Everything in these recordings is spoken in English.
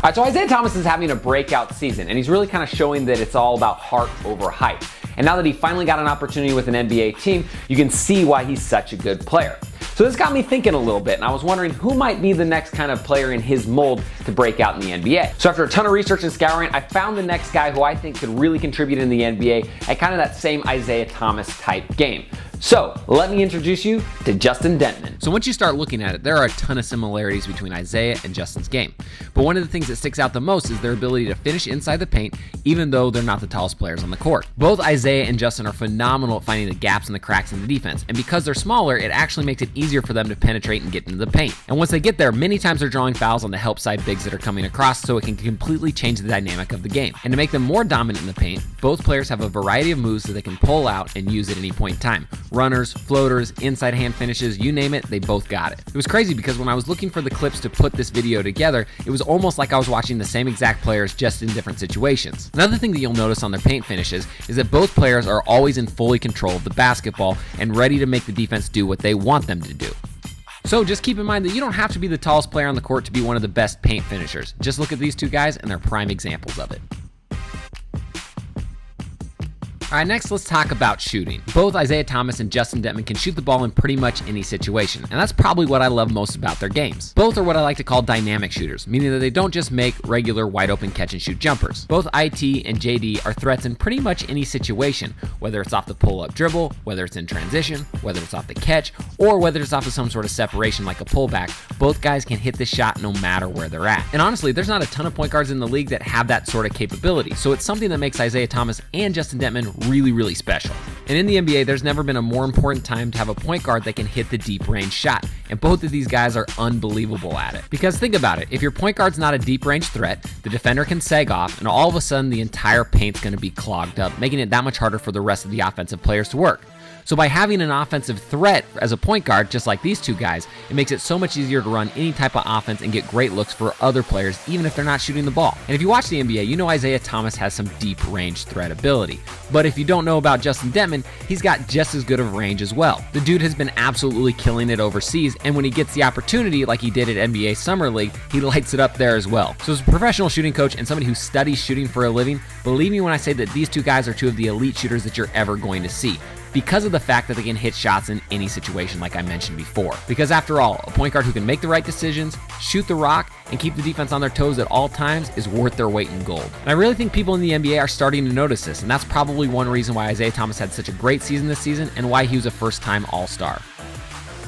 Alright, so Isaiah Thomas is having a breakout season, and he's really kind of showing that it's all about heart over hype. And now that he finally got an opportunity with an NBA team, you can see why he's such a good player. So this got me thinking a little bit, and I was wondering who might be the next kind of player in his mold to break out in the NBA. So after a ton of research and scouring, I found the next guy who I think could really contribute in the NBA at kind of that same Isaiah Thomas type game. So let me introduce you to Justin Dentmon. So once you start looking at it, there are a ton of similarities between Isaiah and Justin's game. But one of the things that sticks out the most is their ability to finish inside the paint, even though they're not the tallest players on the court. Both Isaiah and Justin are phenomenal at finding the gaps and the cracks in the defense, and because they're smaller, it actually makes it easier for them to penetrate and get into the paint. And once they get there, many times they're drawing fouls on the help side bigs that are coming across, so it can completely change the dynamic of the game. And to make them more dominant in the paint, both players have a variety of moves that they can pull out and use at any point in time. Runners, floaters, inside hand finishes, you name it, they both got it. It was crazy because when I was looking for the clips to put this video together, it was almost like I was watching the same exact players just in different situations. Another thing that you'll notice on their paint finishes is that both players are always in fully control of the basketball and ready to make the defense do what they want them to do. So just keep in mind that you don't have to be the tallest player on the court to be one of the best paint finishers. Just look at these two guys and they're prime examples of it. Alright, next let's talk about shooting. Both Isaiah Thomas and Justin Dentmon can shoot the ball in pretty much any situation, and that's probably what I love most about their games. Both are what I like to call dynamic shooters, meaning that they don't just make regular wide open catch and shoot jumpers. Both IT and JD are threats in pretty much any situation, whether it's off the pull-up dribble, whether it's in transition, whether it's off the catch, or whether it's off of some sort of separation like a pullback. Both guys can hit the shot no matter where they're at. And honestly, there's not a ton of point guards in the league that have that sort of capability, so it's something that makes Isaiah Thomas and Justin Dentmon really special. And in the NBA, there's never been a more important time to have a point guard that can hit the deep range shot. And both of these guys are unbelievable at it. Because think about it, if your point guard's not a deep range threat, the defender can sag off, and all of a sudden the entire paint's going to be clogged up, making it that much harder for the rest of the offensive players to work. So by having an offensive threat as a point guard, just like these two guys, it makes it so much easier to run any type of offense and get great looks for other players, even if they're not shooting the ball. And if you watch the NBA, you know Isaiah Thomas has some deep range threat ability. But if you don't know about Justin Dentmon, he's got just as good of range as well. The dude has been absolutely killing it overseas, and when he gets the opportunity, like he did at NBA Summer League, he lights it up there as well. So as a professional shooting coach and somebody who studies shooting for a living, believe me when I say that these two guys are two of the elite shooters that you're ever going to see, because of the fact that they can hit shots in any situation like I mentioned before. Because after all, a point guard who can make the right decisions, shoot the rock, and keep the defense on their toes at all times is worth their weight in gold. And I really think people in the NBA are starting to notice this, and that's probably one reason why Isaiah Thomas had such a great season this season and why he was a first-time All-Star.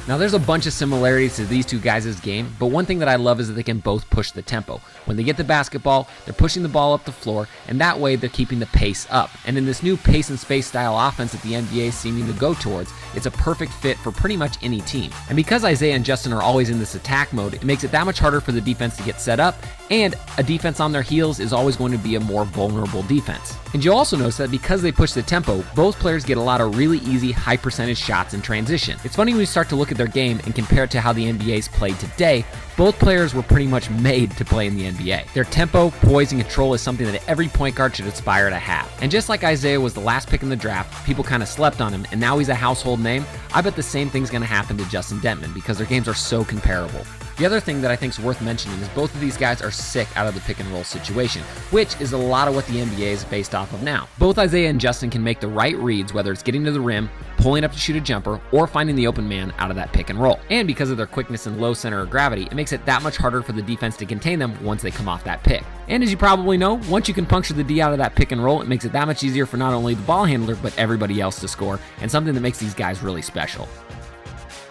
Now there's a bunch of similarities to these two guys' game, but one thing that I love is that they can both push the tempo. When they get the basketball, they're pushing the ball up the floor, and that way they're keeping the pace up. And in this new pace and space style offense that the NBA is seeming to go towards, it's a perfect fit for pretty much any team. And because Isaiah and Justin are always in this attack mode, it makes it that much harder for the defense to get set up, and a defense on their heels is always going to be a more vulnerable defense. And you'll also notice that because they push the tempo, both players get a lot of really easy, high percentage shots in transition. It's funny when you start to look at their game and compare it to how the NBA's played today. Both players were pretty much made to play in the NBA. Their tempo, poise, and control is something that every point guard should aspire to have. And just like Isaiah was the last pick in the draft, people kind of slept on him, and now he's a household name, I bet the same thing's going to happen to Justin Dentmon because their games are so comparable. The other thing that I think is worth mentioning is both of these guys are sick out of the pick and roll situation, which is a lot of what the NBA is based off of now. Both Isaiah and Justin can make the right reads, whether it's getting to the rim, pulling up to shoot a jumper, or finding the open man out of that pick and roll. And because of their quickness and low center of gravity, it makes it that much harder for the defense to contain them once they come off that pick. And as you probably know, once you can puncture the D out of that pick and roll, it makes it that much easier for not only the ball handler, but everybody else to score, and something that makes these guys really special.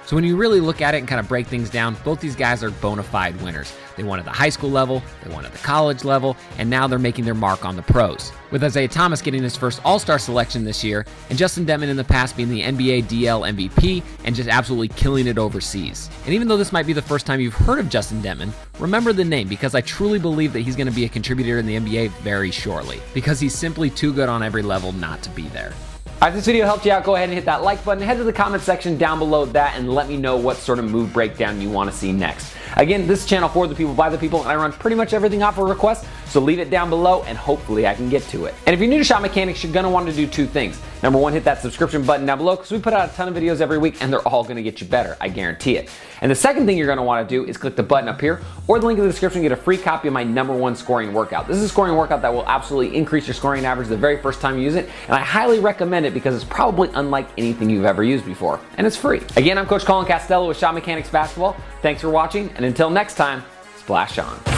So when you really look at it and kind of break things down, both these guys are bona fide winners. They won at the high school level, they won at the college level, and now they're making their mark on the pros. With Isaiah Thomas getting his first All-Star selection this year, and Justin Dentmon in the past being the NBA DL MVP and just absolutely killing it overseas. And even though this might be the first time you've heard of Justin Dentmon, remember the name because I truly believe that he's going to be a contributor in the NBA very shortly, because he's simply too good on every level not to be there. If this video helped you out, go ahead and hit that like button. Head to the comment section down below that and let me know what sort of move breakdown you want to see next. Again, this is channel for the people, by the people, and I run pretty much everything out for requests. So leave it down below and hopefully I can get to it. And if you're new to Shot Mechanics, you're gonna want to do two things. Number one, hit that subscription button down below because we put out a ton of videos every week and they're all gonna get you better, I guarantee it. And the second thing you're gonna wanna do is click the button up here or the link in the description to get a free copy of my #1 scoring workout. This is a scoring workout that will absolutely increase your scoring average the very first time you use it, and I highly recommend it because it's probably unlike anything you've ever used before, and it's free. Again, I'm Coach Colin Castello with Shot Mechanics Basketball. Thanks for watching, and until next time, splash on.